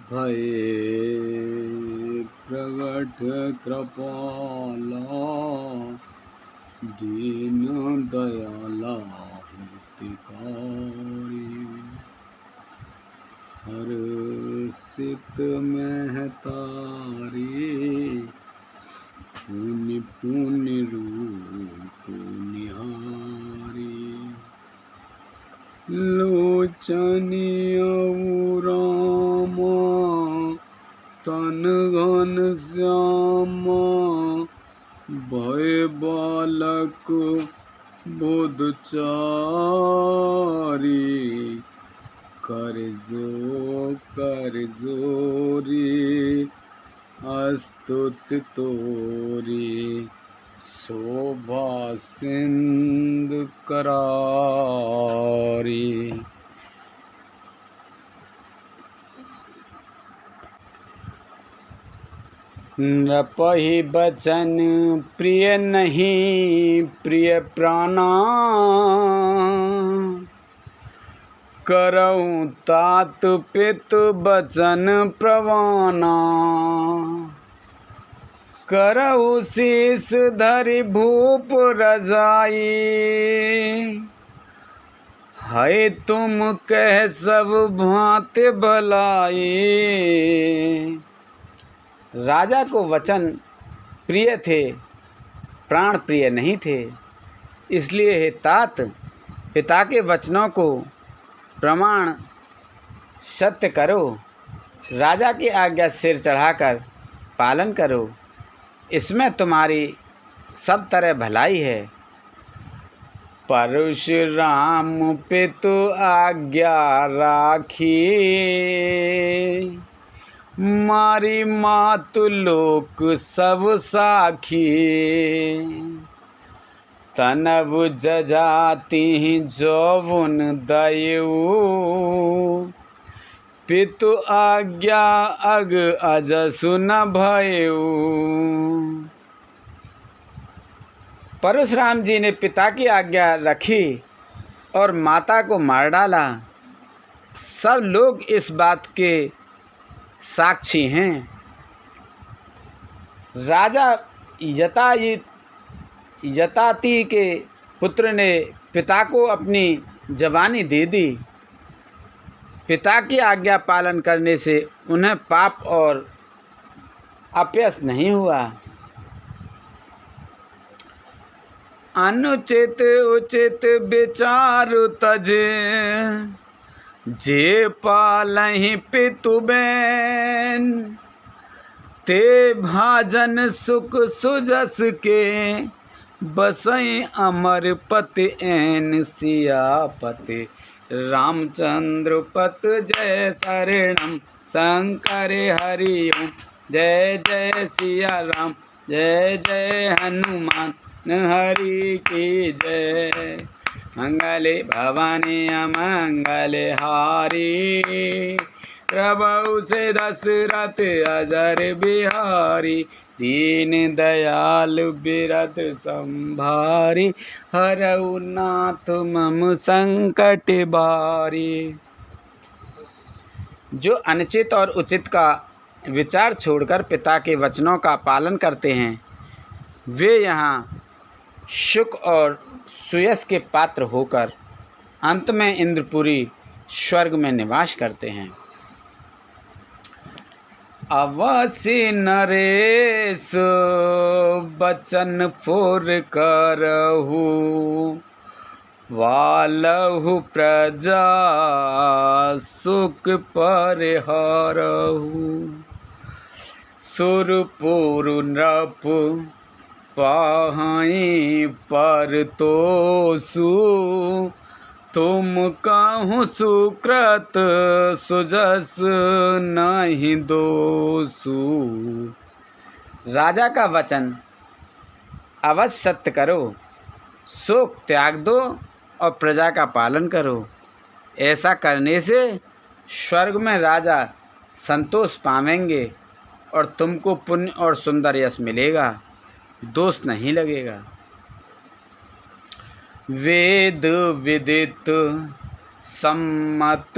भये प्रगट कृपाला दीन दयाला हितकारी हर सित महतारी पुण्य पुण्य रूप निहारी लोचनिय रामा तन घन श्यामा भय बालक बोधचारी कर जोरी अस्तुत तोरी शोभा सिंधु करारी। नपहि बचन प्रिय नहीं प्रिय प्राणा करऊँ तात पित बचन प्रवाना करऊ शीस धरि भूप रजाई है तुम कह सब भांति भलाई। राजा को वचन प्रिय थे प्राण प्रिय नहीं थे, इसलिए हे तात पिता के वचनों को प्रमाण सत्य करो, राजा की आज्ञा सिर चढ़ाकर पालन करो, इसमें तुम्हारी सब तरह भलाई है। परशुराम पितु आज्ञा राखी मारी मातु लोक सब साखी तनब जजाति जौवन दयऊ पितु आज्ञा अग अजसु न भयऊ। परशुराम जी ने पिता की आज्ञा रखी और माता को मार डाला। सब लोग इस बात के साक्षी हैं। राजा यताति के पुत्र ने पिता को अपनी जवानी दे दी। पिता की आज्ञा पालन करने से उन्हें पाप और अपयश नहीं हुआ। अनुचित उचित विचार तजे जे पालहि पितु बैन ते भाजन सुख सुजस के बसई अमर पति ऐन सियापति रामचंद्र पत जय शरणम शंकर हरि ओम जय जय सिया राम जय जय हनुमान हरि की जय। मंगले भवानी अमंगले हारी प्रभु से दशरथ अजर बिहारी दीन दयाल बिरद संभारी हरऊ नाथ मम संकट बारी। जो अनुचित और उचित का विचार छोड़कर पिता के वचनों का पालन करते हैं वे यहाँ सुख और सुयश के पात्र होकर अंत में इंद्रपुरी स्वर्ग में निवास करते हैं। अवसि नरेश बचन फोर करहु वालहु प्रजा सुख परिहरहु। सुरपुर नृप पाहि परतोषु। तुम कहूँ सुकृत सुजस नहीं दोषु। राजा का वचन अवश्य सत्य करो, शोक त्याग दो और प्रजा का पालन करो। ऐसा करने से स्वर्ग में राजा संतोष पावेंगे और तुमको पुण्य और सुंदर यश मिलेगा, दोष नहीं लगेगा। वेद विदित सम्मत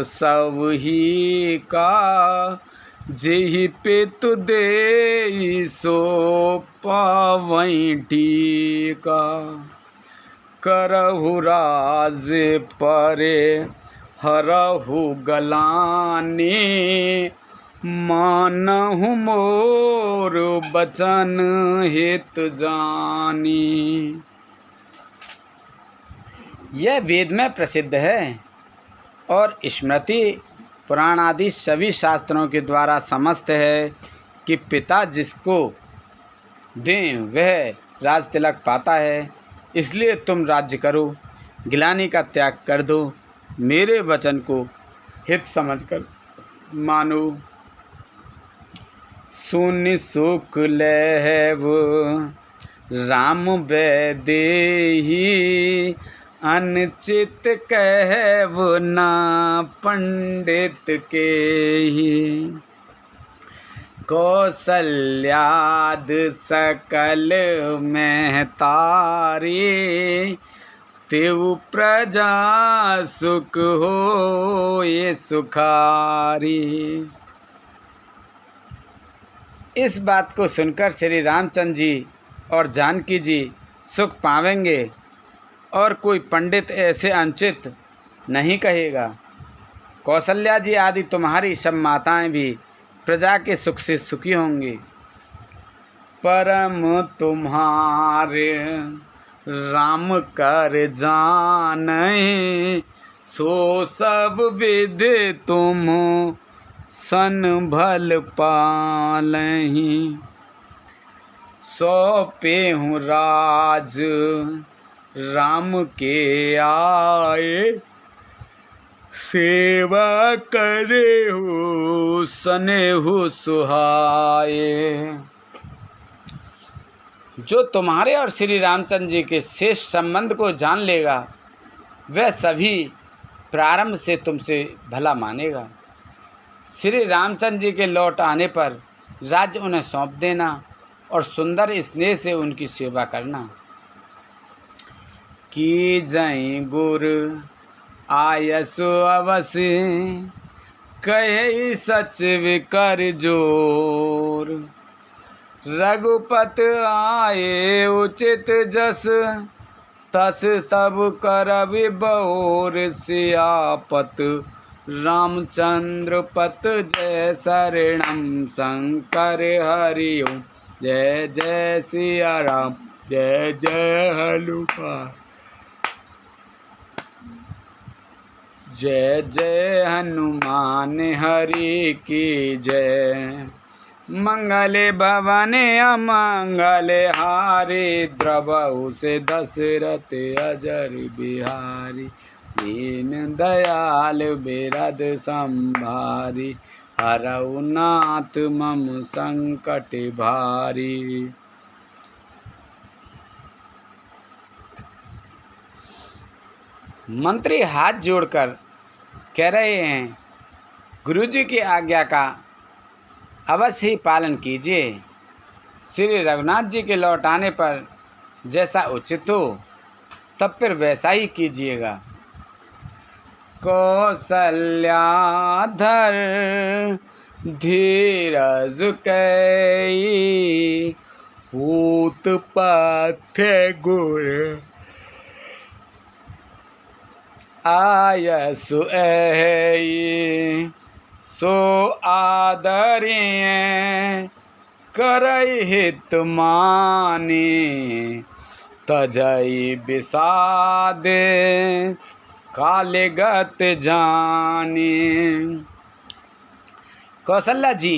सब ही का, जेहि पितु देई सो पावई टीका। करहु राज परे हरहु गलानी। मानहु मोर बचन हित जानी। यह वेद में प्रसिद्ध है और स्मृति पुराण आदि सभी शास्त्रों के द्वारा समस्त है कि पिता जिसको दें वह राज तिलक पाता है। इसलिए तुम राज्य करो, गिलानी का त्याग कर दो, मेरे वचन को हित समझकर मानो। सुन सुख लहव राम वैदेही। अनचित कहव ना पंडित के ही। कौसल्याद सकल में तारी। तेउ प्रजा सुख हो ये सुखारी। इस बात को सुनकर श्री रामचंद्र जी और जानकी जी सुख पावेंगे और कोई पंडित ऐसे अनुचित नहीं कहेगा। कौशल्या जी आदि तुम्हारी सब माताएं भी प्रजा के सुख से सुखी होंगी। परम तुम्हारे राम कर जाने। सो सब विधि तुम सन भल पालहीं। सौंपे हूँ राज राम के आए। सेवा करे हो सनेहु सुहाए। जो तुम्हारे और श्री रामचंद्र जी के शेष संबंध को जान लेगा वह सभी प्रारंभ से तुमसे भला मानेगा। श्री रामचंद्र जी के लौट आने पर राज्य उन्हें सौंप देना और सुंदर स्नेह से उनकी सेवा करना। की जय गुर आयसु अवश्य। कहे सच विकर जोर। रघुपत आए उचित जस। तस सब करबि बहोर। सियापत रामचंद्र पत जय शरणम शंकर हरि ओम। जय जय सिया राम जय जय हनुमान। जय जय हनुमान हरि की जय। मंगले भवन अमंगल हारी। द्रवहु से दशरथ अजर बिहारी। दीन दयाल बिरद संभारी। हरऊ नाथ मम संकट भारी। मंत्री हाथ जोड़कर कह रहे हैं, गुरुजी की आज्ञा का अवश्य ही पालन कीजिए। श्री रघुनाथ जी के लौट आने पर जैसा उचित हो तब फिर वैसा ही कीजिएगा। कौशल्याधर धीरज कई। पूत पथ्य गुर आयसु ऐ। सो आदरिय करई हित माने। तजई विषाद काले गत जाने। कौशल्या जी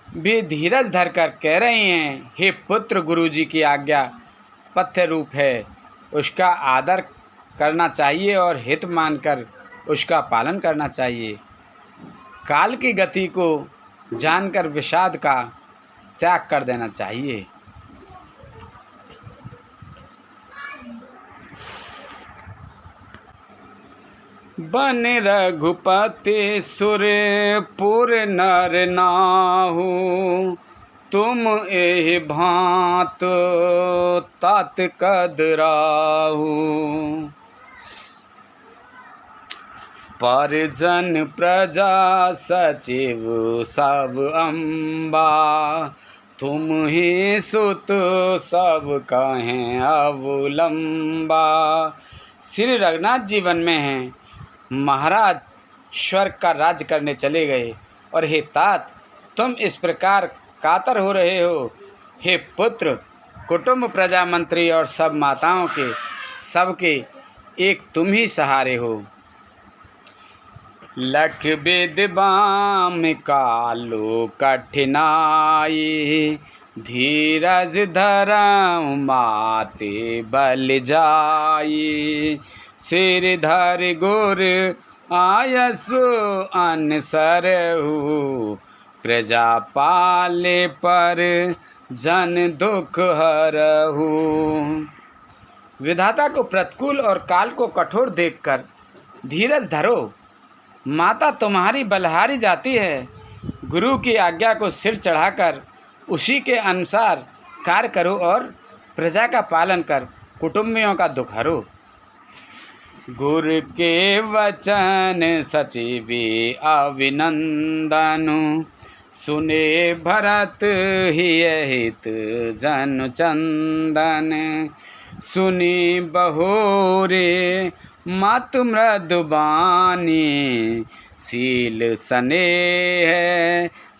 भी धीरज धरकर कह रही हैं, हे पुत्र, गुरुजी की आज्ञा पथ्य रूप है, उसका आदर करना चाहिए और हित मानकर उसका पालन करना चाहिए। काल की गति को जानकर विषाद का त्याग कर देना चाहिए। बन रघुपति सुरपुर नर नाहु, तुम एहि भांत तात कदराहु। परिजन प्रजा सचिव सब अम्बा, तुम ही सुत सब कहें अवलंबा। श्री रघुनाथ जी वन में हैं, महाराज स्वर्ग का राज्य करने चले गए और हे तात, तुम इस प्रकार कातर हो रहे हो। हे पुत्र, कुटुंब, प्रजा, मंत्री और सब माताओं के सबके एक तुम ही सहारे हो। लख विद बाम कालो कठिनाई, धीरज धरऊ माते बल जाई। सिर धर गुर आयसु अनसरहु, प्रजा पाले पर जन दुख हरहु। विधाता को प्रतिकूल और काल को कठोर देखकर धीरज धरो, माता तुम्हारी बलहारी जाती है। गुरु की आज्ञा को सिर चढ़ाकर उसी के अनुसार कार्य करो और प्रजा का पालन कर कुटुंबियों का दुख हरो। गुरु के वचन सचिवी अभिनंदनु, सुने भरत हित जन चंदन। सुनी बहोरे मातु मृदुबानी, शील स्नेह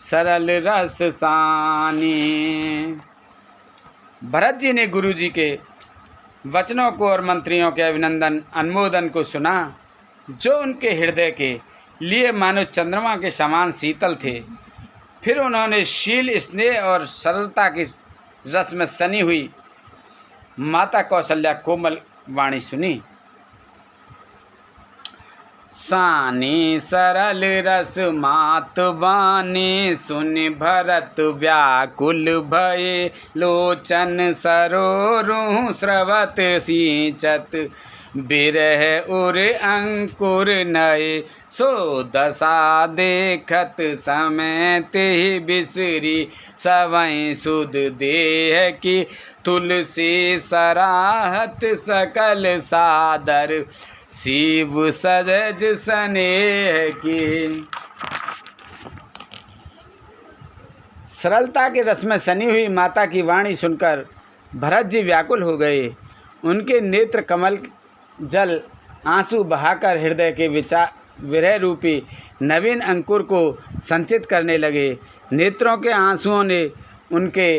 सरल रस सानी। भरत जी ने गुरु जी के वचनों को और मंत्रियों के अभिनंदन अनुमोदन को सुना, जो उनके हृदय के लिए मानो चंद्रमा के समान शीतल थे। फिर उन्होंने शील, स्नेह और सरलता की रस में सनी हुई माता कौशल्या कोमल वाणी सुनी। सानी सरल रस मात बानी, सुन भरत व्याकुल भये। लोचन सरोरु स्रवत सिंचत, बिरह उर अंकुर नए। सो दशा देखत समय तेहि बिसरी, सवै सुध देह की तुलसी सराहत सकल सादर। शिव सजज स्नेह की। सरलता के रस में सनी हुई माता की वाणी सुनकर भरत जी व्याकुल हो गए। उनके नेत्र कमल जल आंसू बहाकर हृदय के विरह रूपी नवीन अंकुर को संचित करने लगे। नेत्रों के आंसुओं ने उनके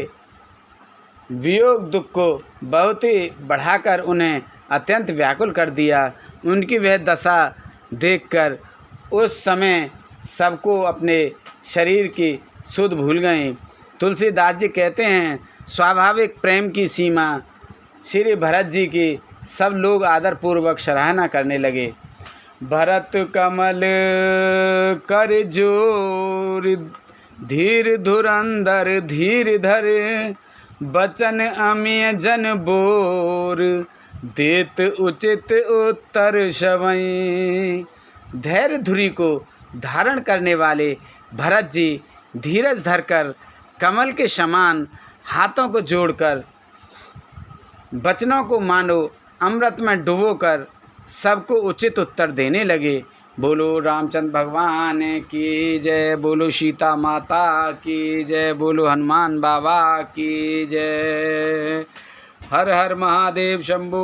वियोग दुख को बहुत ही बढ़ाकर उन्हें अत्यंत व्याकुल कर दिया। उनकी वह दशा देखकर उस समय सबको अपने शरीर की सुध भूल गए। तुलसीदास जी कहते हैं, स्वाभाविक प्रेम की सीमा श्री भरत जी की सब लोग आदरपूर्वक सराहना करने लगे। भरत कमल कर जोर, धीर धुरंधर धीर धर। बचन अमिय जन बोर, देत उचित उत्तर शवई। धैर्य धुरी को धारण करने वाले भरत जी धीरज धरकर कमल के समान हाथों को जोड़कर वचनों को मानो अमृत में डुबोकर सबको उचित उत्तर देने लगे। बोलो रामचंद्र भगवान की जय, बोलो सीता माता की जय, बोलो हनुमान बाबा की जय। हर हर महादेव शंभू।